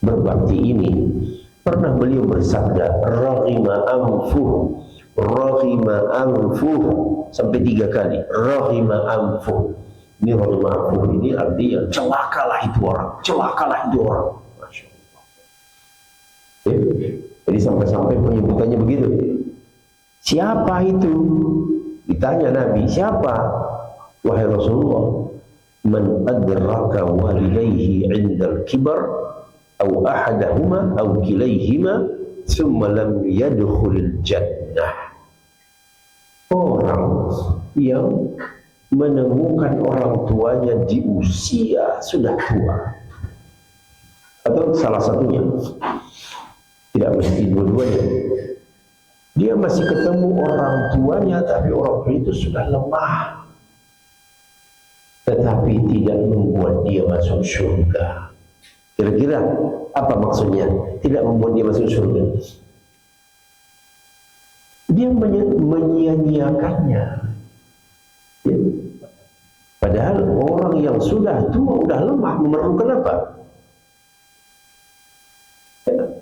berbakti ini, pernah beliau bersabda, rahima anfuh, sampai 3 kali, rahima anfuh. Ini rahima anfuh ini artinya celakalah itu orang. Masya Allah. Jadi sampai-sampai penyebutannya begitu. Siapa itu? Ditanya Nabi, siapa? Wahai Rasulullah, man adraka walidayhi 'indal kibar aw ahadahuma aw kilayhima thumma lam yadkhulil jannah. Orang yang menemukan orang tuanya di usia sudah tua, atau salah satunya, tidak mesti dua-duanya, dia masih ketemu orang tuanya tapi orang tua itu sudah lemah, tetapi tidak membuat dia masuk surga. Kira-kira apa maksudnya? Tidak membuat dia masuk surga. Dia menyia-nyiakannya. Ya. Padahal orang yang sudah tua, sudah lemah, memerlukan apa?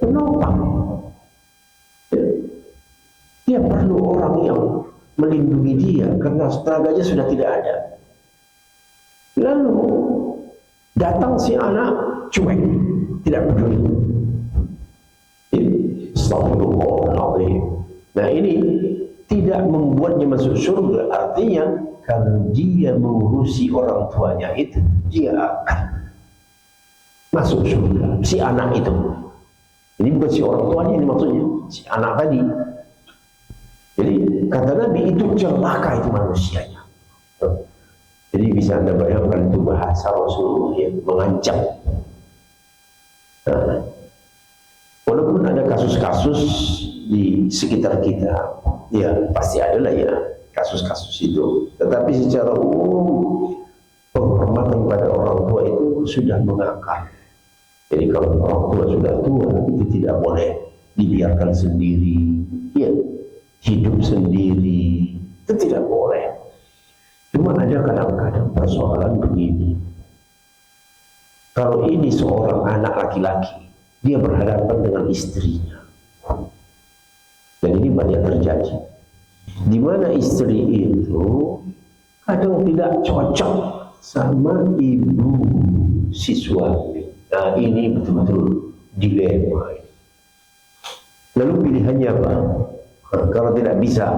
Penopang. Ya. Dia perlu orang yang melindungi dia karena tenaganya sudah tidak ada. Lalu datang si anak cuek, tidak peduli. Astagfirullahaladzim. Nah ini tidak membuatnya masuk surga, artinya kalau dia mengurusi orang tuanya itu, dia akan masuk surga. Si anak itu, ini bukan si orang tuanya, ini maksudnya si anak tadi. Jadi kata Nabi, itu celaka itu manusianya. Jadi bisa Anda bayangkan itu bahasa Rasulullah yang mengancam. Nah, walaupun ada kasus-kasus di sekitar kita, ya pasti ada lah ya kasus-kasus itu. Tetapi secara umum penghormatan pada orang tua itu sudah mengakar. Jadi kalau orang tua sudah tua itu tidak boleh dibiarkan sendiri, ya hidup sendiri, itu tidak boleh. Cuma ada kadang-kadang persoalan begini. Kalau ini seorang anak laki-laki, dia berhadapan dengan istrinya. Dan ini banyak terjadi. Di mana istri itu kadang tidak cocok sama ibu si suami. Nah ini betul-betul dilema. Lalu pilihannya apa? Kalau tidak bisa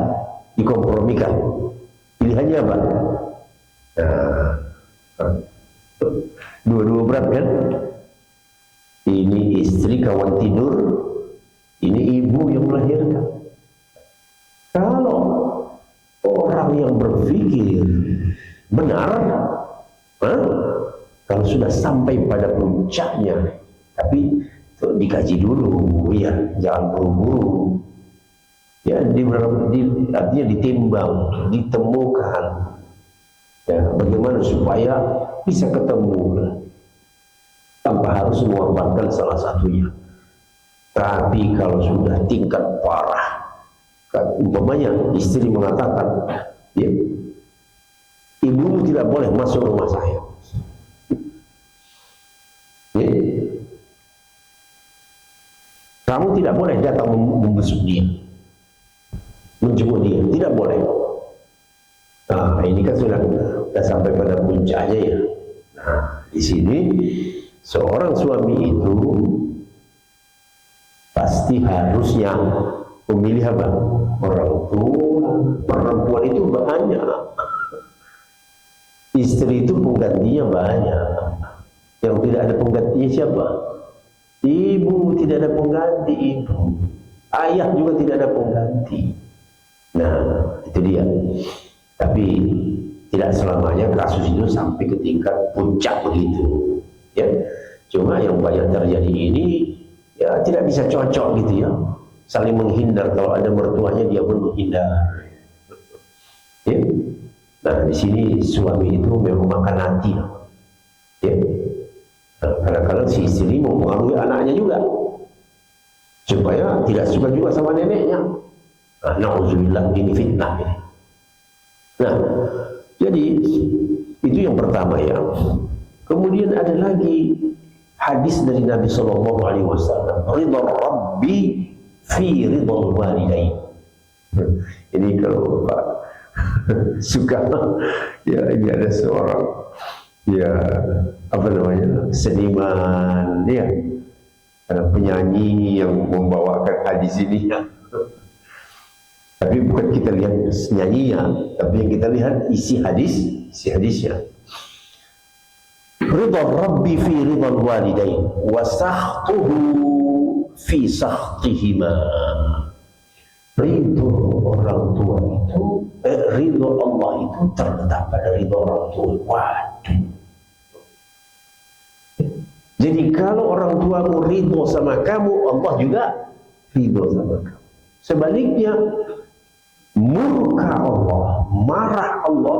dikompromikan, pilihannya apa? Nah, dua-dua berat kan? Ini istri kawan tidur, ini ibu yang melahirkan. Kalau orang yang berpikir benar, kalau sudah sampai pada puncaknya, tapi dikaji dulu, ya jangan buru-buru. Ya, artinya ditimbang, ditemukan. Ya, bagaimana supaya bisa ketemu tanpa harus mengorbankan salah satunya. Tapi kalau sudah tingkat parah, umpamanya istri mengatakan, ya, ibumu tidak boleh masuk rumah saya. Ya. Kamu tidak boleh datang membesuk dia, menjenguk dia, tidak boleh. Nah, ini kan sudah sampai pada puncaknya ya. Nah, di sini seorang suami itu pasti harusnya memilih apa? Orang tua. Perempuan itu banyak, istri itu penggantinya banyak. Yang tidak ada penggantinya siapa? Ibu tidak ada pengganti ibu. Ayah juga tidak ada pengganti. Nah, itu dia. Tapi tidak selamanya kasus itu sampai ke tingkat puncak begitu. Ya, cuma yang banyak terjadi ini ya tidak bisa cocok gitu ya. Saling menghindar, kalau ada mertuanya dia pun menghindar. Ya. Nah, di sini suami itu memang makan hati. Ya. Nah, kadang-kadang si istri mempengaruhi anaknya juga supaya tidak suka juga sama neneknya. Nah, na'udzubillah, ini fitnah ini. Nah, jadi itu yang pertama ya. Kemudian ada lagi hadis dari Nabi Shallallahu Alaihi Wasallam, ridha Rabbi fi ridha walidain. Ini kalau Bapak suka, ya ini ada seorang, ya apa namanya, seniman, ya ada penyanyi yang membawakan hadis ini, ya. Tapi bukan kita lihat nyanyinya, tapi yang kita lihat isi hadisnya. Ridha Rabbi fi ridha walidain wa sakhtuhu fi sakhtihima. Ridho orang tua itu, ridho Allah itu terletak pada ridho orang tua. Waduh. Jadi kalau orang tuamu ridho sama kamu, Allah juga ridho sama kamu. Sebaliknya, murka Allah, marah Allah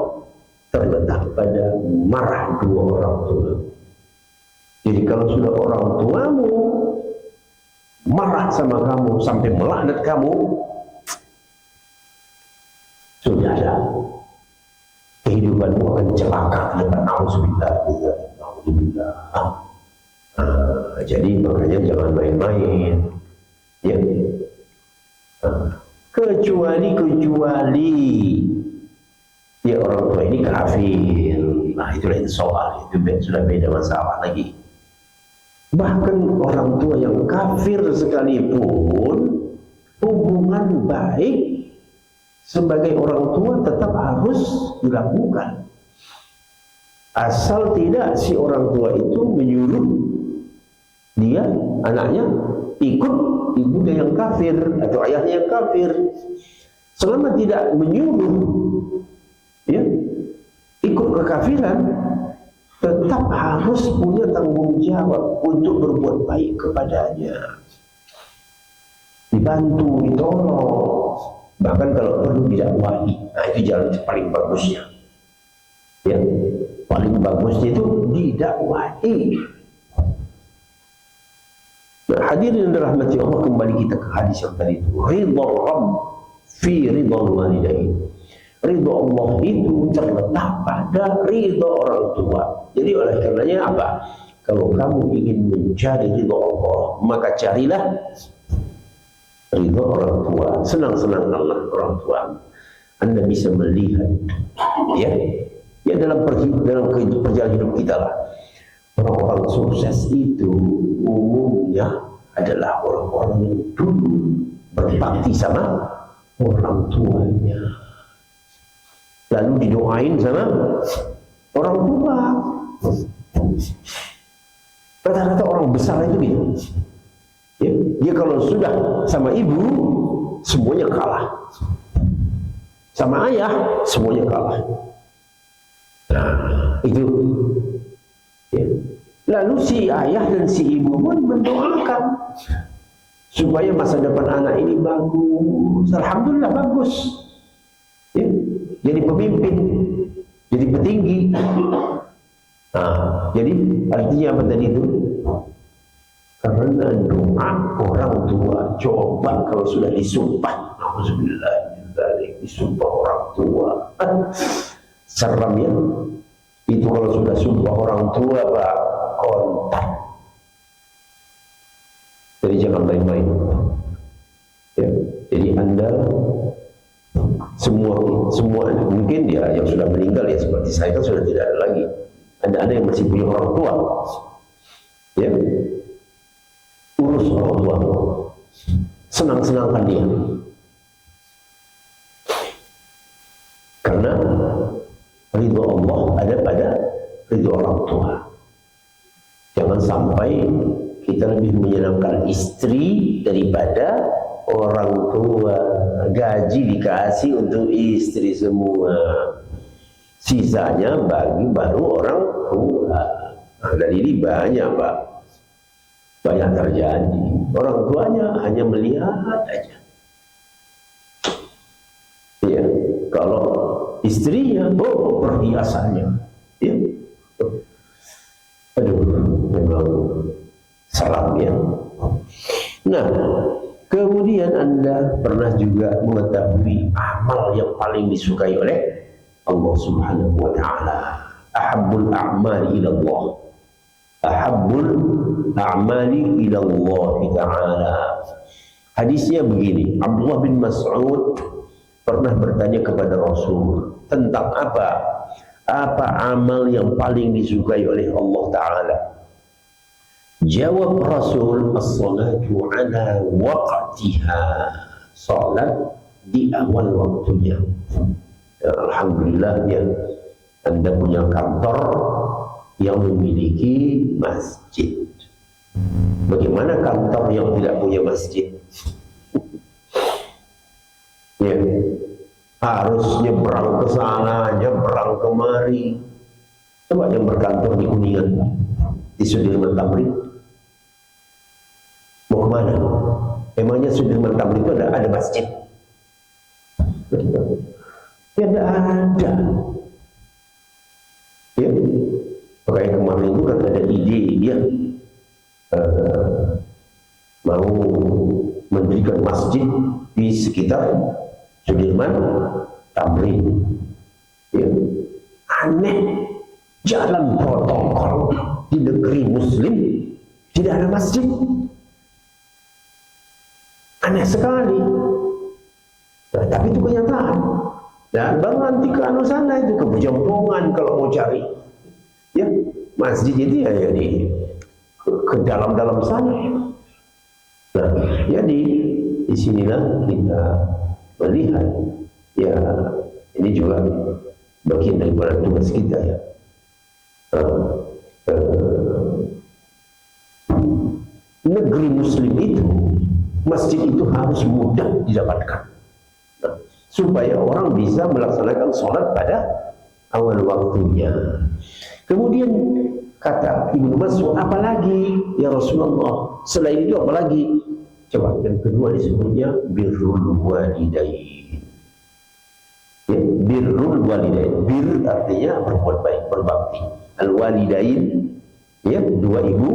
terletak pada marah dua orang tua. Jadi kalau sudah orang tuamu marah sama kamu sampai melaknat kamu, sudah ada, kehidupanmu akan celaka. Jadi makanya jangan main-main, ya. Kecuali ya orang tua ini kafir, nah itu lain soal, itu sudah beda masalah lagi. Bahkan orang tua yang kafir sekalipun, hubungan baik sebagai orang tua tetap harus dilakukan, asal tidak si orang tua itu menyuruh dia, anaknya, ikut ibunya yang kafir atau ayahnya yang kafir. Selama tidak menyuruh, ya, ikut kekafiran, tetap harus punya tanggung jawab untuk berbuat baik kepadanya, dibantu, ditolong, bahkan kalau perlu didakwahi. Nah itu jalan paling bagusnya, ya, paling bagusnya itu didakwahi. Nah, hadirin dirahmati Allah, kembali kita ke hadis yang tadi itu, ridha Rabb fi ridha walidain. Ridha Allah itu terletak pada ridha orang tua. Jadi oleh karenanya apa? Kalau kamu ingin mencari ridha Allah, maka carilah ridha orang tua. Senang-senangkanlah orang tua. Anda bisa melihat, ya dalam perjalanan hidup kita lah. Orang-orang sukses itu umumnya adalah orang-orang yang dulu berbakti sama orang tuanya, lalu didoain sama orang tua. Rata-rata orang besar itu gitu, ya, dia kalau sudah sama ibu semuanya kalah, sama ayah semuanya kalah. Nah itu, ya. Lalu si ayah dan si ibu pun mendoakan supaya masa depan anak ini bagus. Alhamdulillah bagus, ya, jadi pemimpin, jadi petinggi. Nah, jadi artinya apa tadi itu? Karena doa orang tua. Coba kalau sudah disumpah, alhamdulillah, disumpah orang tua, seram ya. Itu kalau sudah sumpah orang tua, Pak, kontak. Jadi jangan main-main, ya. Jadi Anda semua mungkin ya yang sudah meninggal, ya seperti saya kan sudah tidak ada lagi. Ada yang masih punya orang tua, ya, urus orang tua, senang-senangkan dia, karena ridho Allah ada pada ridho orang tua. Jangan sampai kita lebih menyenangkan istri daripada orang tua. Gaji dikasih untuk istri semua, sisanya bagi baru orang tua. Nah, dan ini banyak, Pak, banyak terjadi. Orang tuanya hanya melihat aja, ya. Kalau istrinya, oh perhiasannya, ya, aduh, memang salam, ya. Nah, kemudian Anda pernah juga mengetahui amal yang paling disukai oleh Allah Subhanahu wa Ta'ala. Ahabbul a'mali ila Allah, ahabbul a'mali ila Allah Ta'ala. Hadisnya begini, Abdullah bin Mas'ud pernah bertanya kepada Rasul tentang apa amal yang paling disukai oleh Allah Ta'ala. Jawab Rasul, as-salatu ala waqtiha, salat di awal waktunya. Alhamdulillah ya, Anda punya kantor yang memiliki masjid. Bagaimana kantor yang tidak punya masjid? Ya, harus nyebrang ke sana, nyebrang kemari. Coba yang berkantor di Kuningan, di Sudirman Tamrin, mau kemana? Emangnya Sudirman Tamrin itu ada masjid? Ya tidak ada. Ya, makanya kemarin itu kan ada ide dia mau mendirikan masjid di sekitar Sudirman Tamrin. Ya, aneh, jalan protokol di negeri Muslim tidak ada masjid. Aneh sekali. Nah, tapi itu kenyataan. Dan baru nanti ke anu sana itu ke Bujampongan kalau mau cari. Ya, masjid itu ya ke dalam-dalam sana. Nah, jadi disinilah kita melihat ya, ini juga bagian daripada tugas kita ya. Negeri Muslim itu, masjid itu harus mudah didapatkan. Nah, supaya orang bisa melaksanakan sholat pada awal waktunya. Kemudian kata Ibnu Mas'ud, apalagi ya Rasulullah, selain itu apalagi? Coba yang kedua disebutnya birrul walidain. Ya, birrul walidain. Bir artinya berbuat baik, berbakti. Al walidain, ya, dua ibu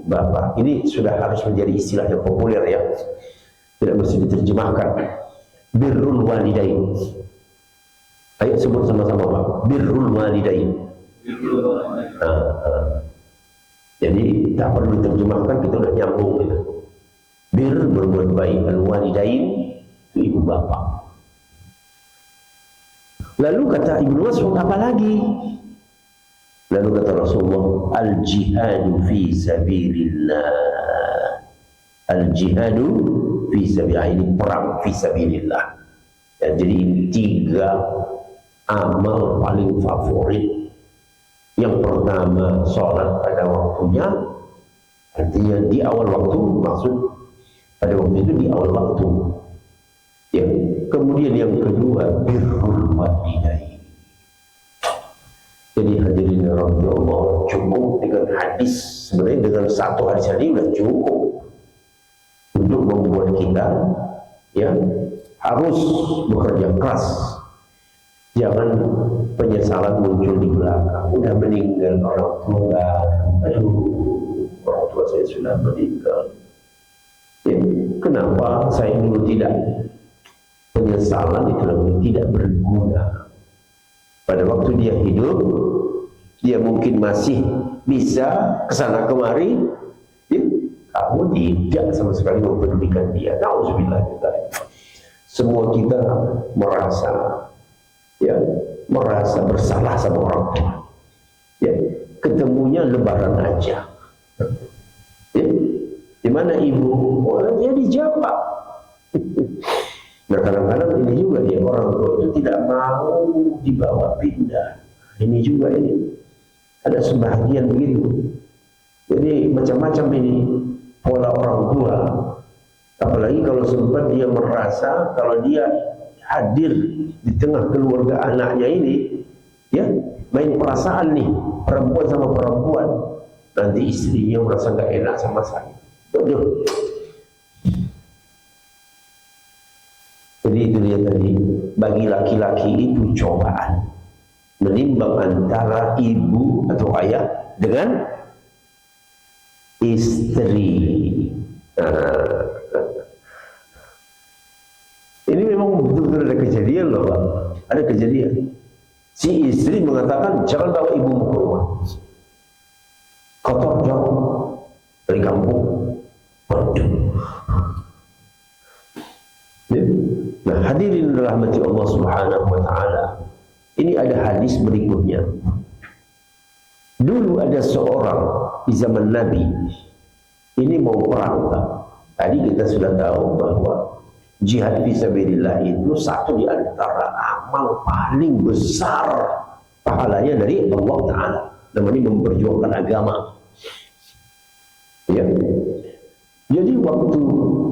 bapak. Ini sudah harus menjadi istilah yang populer ya. Tidak mesti diterjemahkan. Birrul walidain. Ayo sebut sama-sama Pak. Birrul walidain. Jadi tak perlu diterjemahkan, kita udah nyambung gitu. Bir berbuat baik, al-walidain itu ibu bapak. Lalu kata Ibnu Mas'ud, apa lagi? Lalu kata Rasulullah, al-jihadu fi sabilillah. Al-jihadu fi sabilillah, ini perang fi sabilillah. Ya, jadi ini 3 amal paling favorit. Yang pertama, sholat pada waktunya, artinya di awal waktu, maksud pada waktu itu di awal waktu. Ya. Kemudian yang kedua, birrul walidain. Jadi hadirin radhiyallahu, cukup dengan hadis, sebenarnya dengan satu hadis ini sudah cukup untuk membuat kita ya harus bekerja keras. Jangan penyesalan muncul di belakang. Udah meninggal orang tua, aduh, orang tua saya sudah meninggal. Ya, kenapa saya dulu tidak? Penyesalan itu namanya tidak berguna. Pada waktu dia hidup, dia mungkin masih bisa kesana kemari. Ya, kamu tidak sama sekali mempedulikan dia. Nauzubillah. Semua kita merasa bersalah sama orang tua. Ya, ketemunya lebaran aja. Ya, di mana ibu? Oh, dia di Jawa. Nah, kadang-kadang ini juga dia orang tua itu tidak mau dibawa pindah. Ini juga ini ada sebahagian begitu. Jadi macam-macam ini pola orang tua. Apalagi kalau sempat dia merasa kalau dia hadir di tengah keluarga anaknya ini, ya main perasaan nih, perempuan sama perempuan, nanti istrinya merasa nggak enak sama saya. Aduh. Jadi itu dia tadi, bagi laki-laki itu cobaan menimbang antara ibu atau ayah dengan istri. Ini memang betul-betul ada kejadian loh Pak. Ada kejadian. Si istri mengatakan jangan bawa ibumu ke rumah. kotor jauh dari kampung. Waduh. Nah, hadirin rahmati Allah Subhanahu wa taala. Ini ada hadis berikutnya. Dulu ada seorang di zaman Nabi. Ini mau perang, Pak. Tadi kita sudah tahu bahwa jihad fisabilillah itu satu di antara amal paling besar pahalanya dari Allah Ta'ala. Namanya memperjuangkan agama. Ya. Jadi waktu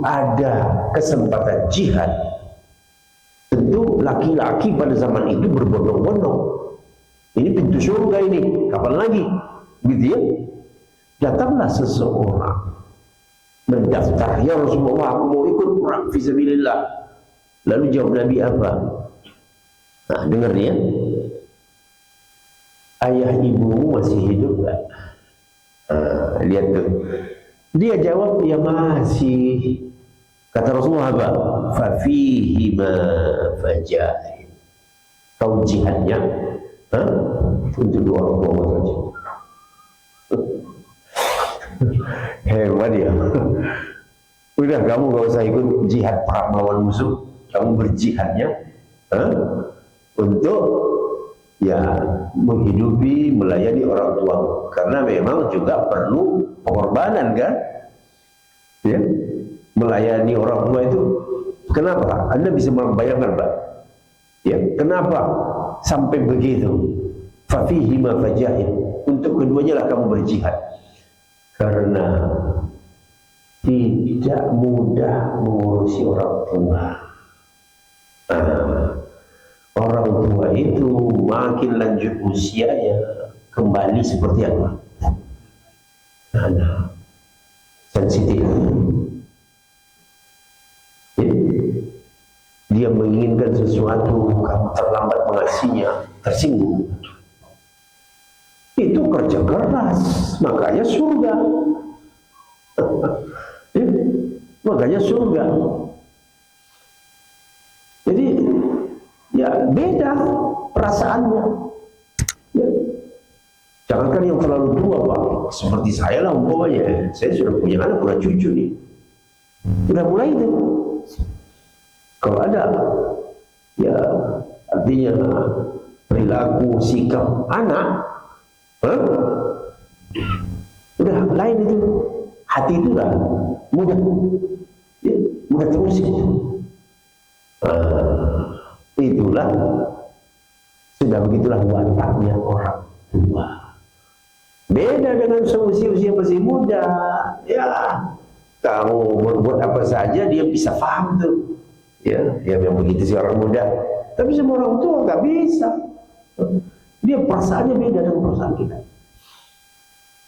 ada kesempatan jihad, tentu laki-laki pada zaman itu berbondong-bondong. Ini pintu surga ini, kapan lagi? Gitu ya. Datanglah seseorang mendaftar, ya Rasulullah, aku mau ikut perang fisabilillah. Lalu jawab Nabi apa? Nah, dengar ya. Ayah ibumu masih hidup gak? Lihat tuh. Dia jawab, ya masih. Kata Rasulullah apa? Fafihi ma fajahid. Kau jihadnya untuk dua orang tua saja. Hebat ya. Udah, kamu gak usah ikut jihad perang melawan musuh. Kamu berjihadnya untuk ya menghidupi, melayani orang tua. Karena memang juga perlu pengorbanan kan? Ya, melayani orang tua itu. Kenapa? Anda bisa membayangkan, Pak? Ya, kenapa sampai begitu? Fafihi ma fajahid. Untuk keduanya lah kamu berjihad. Karena tidak mudah mengurusi orang tua. Orang tua itu makin lanjut usianya kembali seperti apa? Sensitif. Dia menginginkan sesuatu, kamu terlambat mengasihnya, tersinggung. Itu kerja keras, makanya surga. Makanya surga. Jadi ya beda perasaannya. Ya. Jangankan yang terlalu tua, Pak. Seperti saya lah umpamanya. Saya sudah punya anak, punya cucu nih. Sudah mulai itu. Kalau ada, ya artinya perilaku, sikap anak, udah lain itu. Hati itu udah mudah, ya, mudah terusik. Itulah, sudah begitulah wataknya orang tua. Beda dengan usia masih muda. Ya, kamu berbuat apa saja dia bisa paham tuh. Ya, yang begitu sih orang muda. Tapi semua orang tua nggak bisa. Dia perasaannya beda dengan perasaan kita.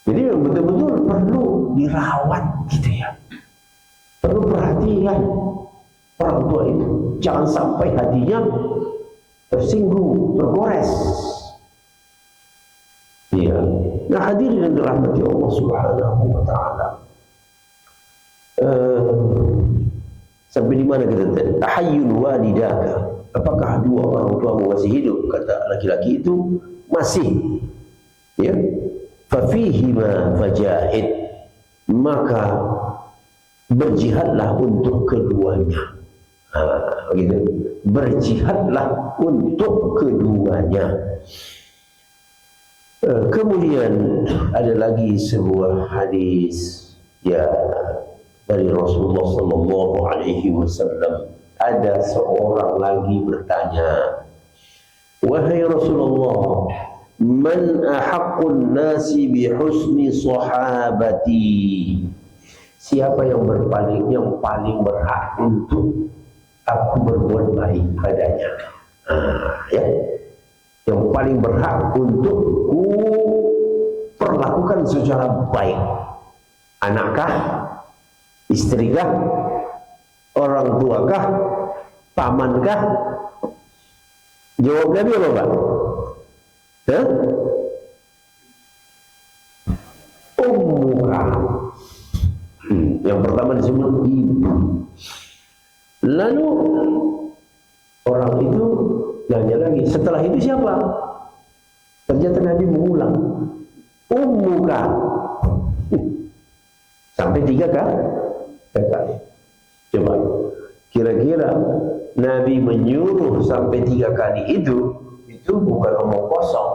Jadi betul-betul perlu dirawat gitu ya. Perlu perhatian orang tua itu. Jangan sampai hatinya tersinggung, tergores. Iya. Nah, hadirin yang dirahmati Allah Subhanahu wa taala. Sampai di mana kita tadi? Tahayyul walidaka. Apakah dua orang tuamu masih hidup? Kata laki-laki itu masih. Ya. Fafihi ma fajahid. Maka berjihadlah untuk keduanya. Begitu. Berjihadlah untuk keduanya. Kemudian ada lagi sebuah hadis ya dari Rasulullah Sallallahu Alaihi Wasallam. Ada seorang lagi bertanya, wahai Rasulullah, man ahaqqun nasi bi husni sahabati? Siapa yang paling berhak untuk aku berbuat baik padanya? Ya. Yang paling berhak untuk ku perlakukan secara baik. Anakkah? Istrikah? Orang tuakah? Pamankah? Jawab Nabi apa, Pak? Ummuka. Yang pertama disebut ibu. Lalu orang itu nanya lagi, setelah itu siapa? Ternyata Nabi mengulang, ummuka, Sampai 3 kali. Coba, kira-kira Nabi menyuruh sampai 3 kali itu bukan omong kosong.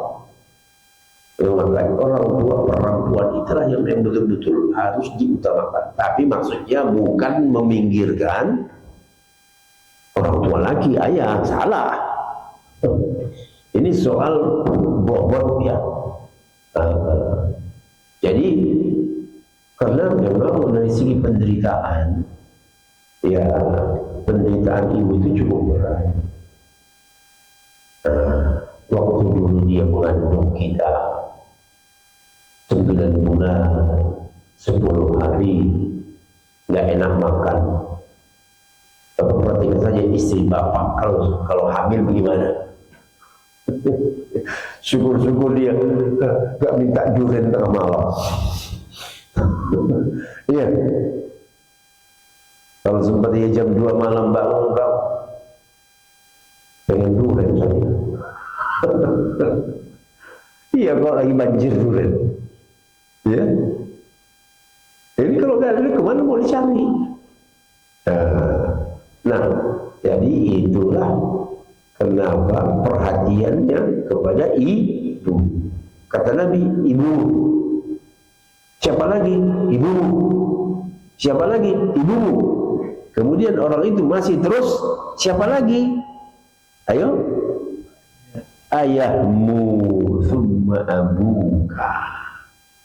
Mengatakan orang tua perempuan itulah yang betul-betul harus diutamakan. Tapi maksudnya bukan meminggirkan orang tua laki, ayah, salah. Ini soal bobot ya. Jadi karena memang dari segi penderitaan, ya penderitaan ibu itu cukup berat. Waktu dulu dia mengandung kita 9 bulan 10 hari nggak enak makan. Perhatikan saja istri bapak kalau hamil bagaimana. Syukur-syukur dia nggak minta durian tengah malam. Iya. Kalau sempat dia jam 2 malam bangun kau pengen durian saja. Iya, kalau lagi banjir durian. Ya. Jadi kalau nggak ada kemana mau dicari? Nah, jadi itulah kenapa perhatiannya kepada ibu. Kata Nabi, ibu. Siapa lagi? Ibu. Siapa lagi? Ibu. Kemudian orang itu masih terus, siapa lagi? Ayo. Ayahmu, summa abuka.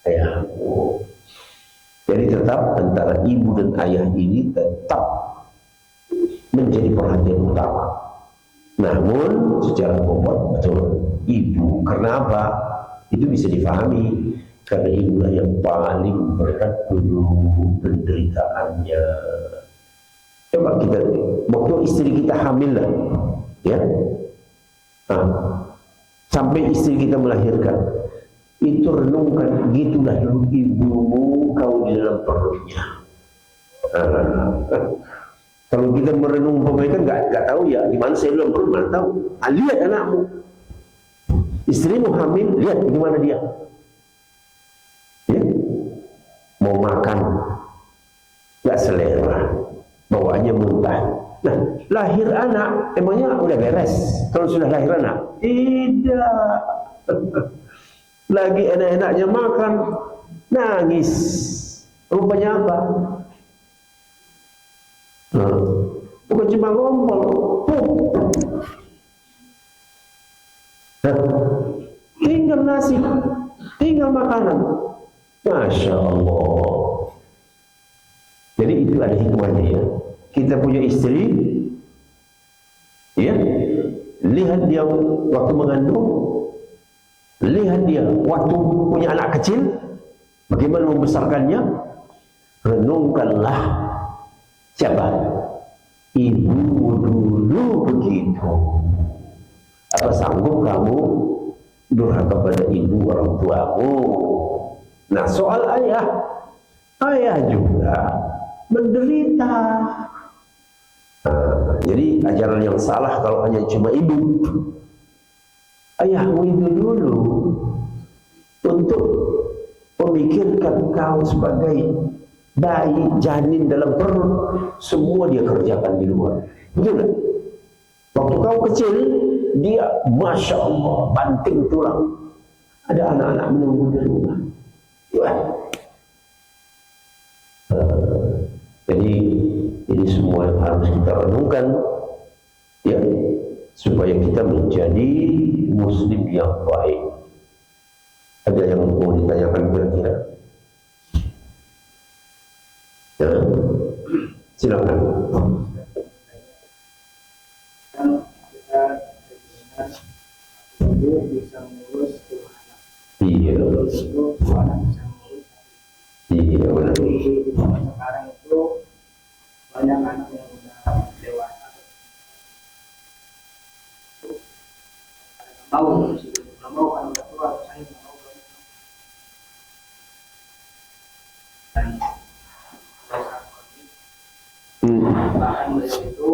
Ayahmu. Jadi tetap antara ibu dan ayah ini tetap menjadi perhatian utama. Namun secara bobot betul ibu. Karena apa? Itu bisa difahami. Karena ibulah yang paling berat dulu penderitaannya. Coba kita, waktu istri kita hamil lah, ya, sampai istri kita melahirkan, itu renungkan, gitulah dulu ibumu kau di dalam perutnya. Kalau kita merenung pemaikan nggak tahu ya, di mana saya dalam perut mana tahu. Lihat anakmu, istrimu hamil, lihat gimana dia. Ya? Mau makan, nggak selera, bawaannya muntah. Nah, lahir anak, emangnya udah beres? Kalau sudah lahir anak, tidak. Lagi enak-enaknya makan, nangis. Rupanya apa? Bukan cuma ngompol, tinggal nasi, tinggal makanan. Masya Allah. Jadi itu ada hikmahnya ya. Kita punya istri, ya, lihat dia waktu mengandung, lihat dia waktu punya anak kecil, bagaimana membesarkannya. Renungkanlah siapa? Ibu dulu begitu. Apa sanggup kamu durhaka pada ibu orang tuamu? Nah, soal ayah, ayah juga menderita. Jadi ajaran yang salah kalau hanya cuma ibu. Ayahmu itu dulu untuk memikirkan kau sebagai bayi janin dalam perut, semua dia kerjakan di luar. Betul gak? Waktu kau kecil, dia Masya Allah banting tulang. Ada anak-anak menunggu di rumah. Jadi ini semua yang harus kita renungkan, ya, supaya kita menjadi muslim yang baik. Ada yang mau ditanyakan kira-kira? Ya, silakan. Bisa mengurus dua anak. Iya. Dua anak bisa mengurus. Iya benar. Sekarang itu banyak anak yang sudah dewasa. Mau belum mau kan udah tua, saya nggak mau belum. Dan bahkan beliau itu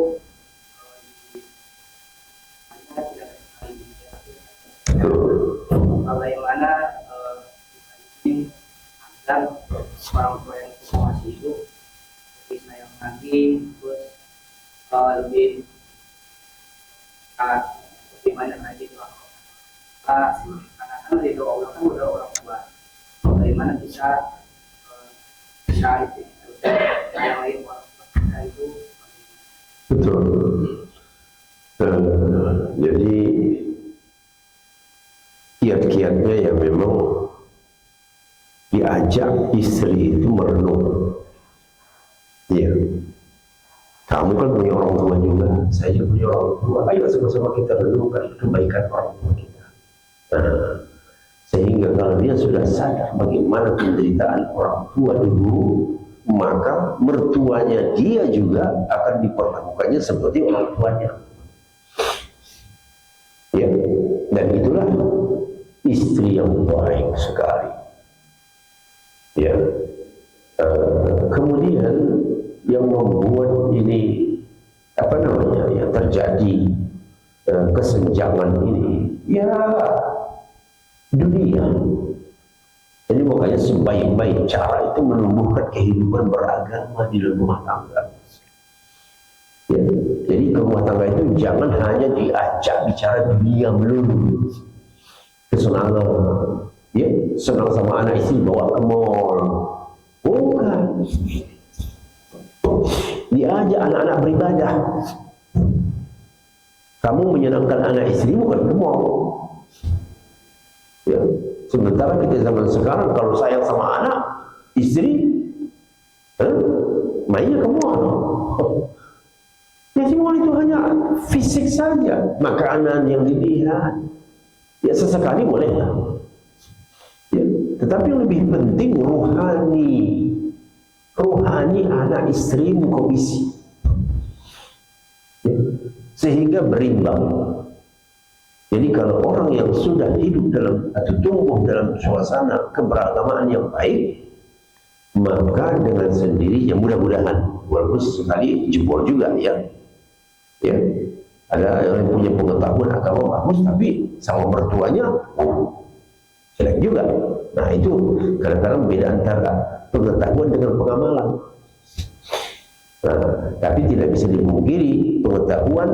bagaimana ini agar lagi, terus lebih lebih banyak lagi doa. Karena kan dari doa Allah kan udah orang tua. Dari mana bisa bisa itu yang lain orang tua kita itu. Betul. Jadi kiat-kiatnya ya memang diajak istri itu merenung. Ya, kamu kan punya orang tua juga, saya juga punya orang tua. Ayo sama-sama kita renungkan kebaikan orang tua kita. Sehingga kalau dia sudah sadar bagaimana penderitaan orang tua dulu, maka mertuanya dia juga akan diperlakukannya seperti orang tuanya. Ya, dan itulah istri yang baik sekali. Ya, kemudian yang membuat ini apa namanya ya terjadi kesenjangan ini, ya dunia. Jadi makanya sebaik-baik cara itu menumbuhkan kehidupan beragama di rumah tangga. Ya, jadi ke rumah tangga itu jangan hanya diajak bicara dunia melulu, kesenangan, ya senang sama anak istri bawa ke mall, bukan. Diajak anak-anak beribadah. Kamu menyenangkan anak istri bukan ke mall. Ya. Sementara kita zaman sekarang kalau sayang sama anak istri, mainnya ke mall. Ya semua itu hanya fisik saja, makanan yang dilihat. Ya sesekali boleh lah. Ya. Tetapi yang lebih penting rohani anak istrimu kau isi. Ya. Sehingga berimbang. Jadi kalau orang yang sudah hidup dalam atau tumbuh dalam suasana keberagamaan yang baik, maka dengan sendirinya mudah-mudahan, walaupun sekali jebol juga ya, ada yang punya pengetahuan agama bagus tapi sama mertuanya jelek juga. Nah itu kadang-kadang beda antara pengetahuan dengan pengamalan. Nah, tapi tidak bisa dipungkiri pengetahuan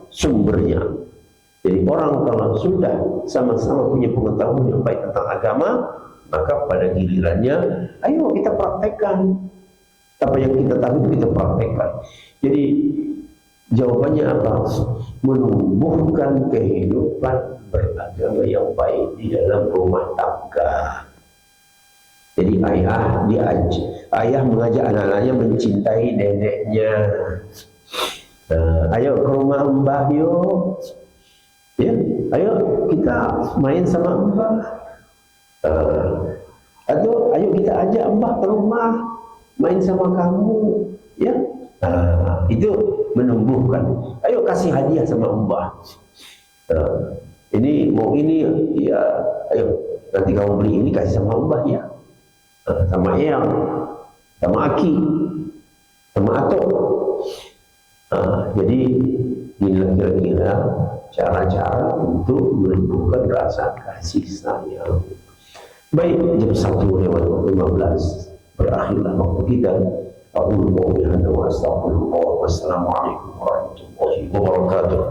sumbernya. Jadi orang kalau sudah sama-sama punya pengetahuan yang baik tentang agama, maka pada gilirannya, ayo kita praktekkan. Apa yang kita tahu itu kita praktekkan. Jadi jawabannya apa? Menumbuhkan kehidupan beragama yang baik di dalam rumah tangga. Jadi ayah mengajak anak-anaknya mencintai neneknya. Ayo ke rumah mbah yuk. Ya, ayo kita main sama mbah. Atau ayo kita ajak mbah ke rumah main sama kamu. Ya, itu menumbuhkan. Ayo kasih hadiah sama mbah. Ini mau ini ya, ayo nanti kamu beli ini kasih sama mbah ya. Sama Eyang, sama Aki, sama Atok. Jadi inilah kira-kira cara-cara untuk menumbuhkan rasa kasih sayang. Baik, jam 1:15 berakhirlah waktu kita. Aku berdoa wa astagfirullah. Wassalamualaikum warahmatullahi wabarakatuh.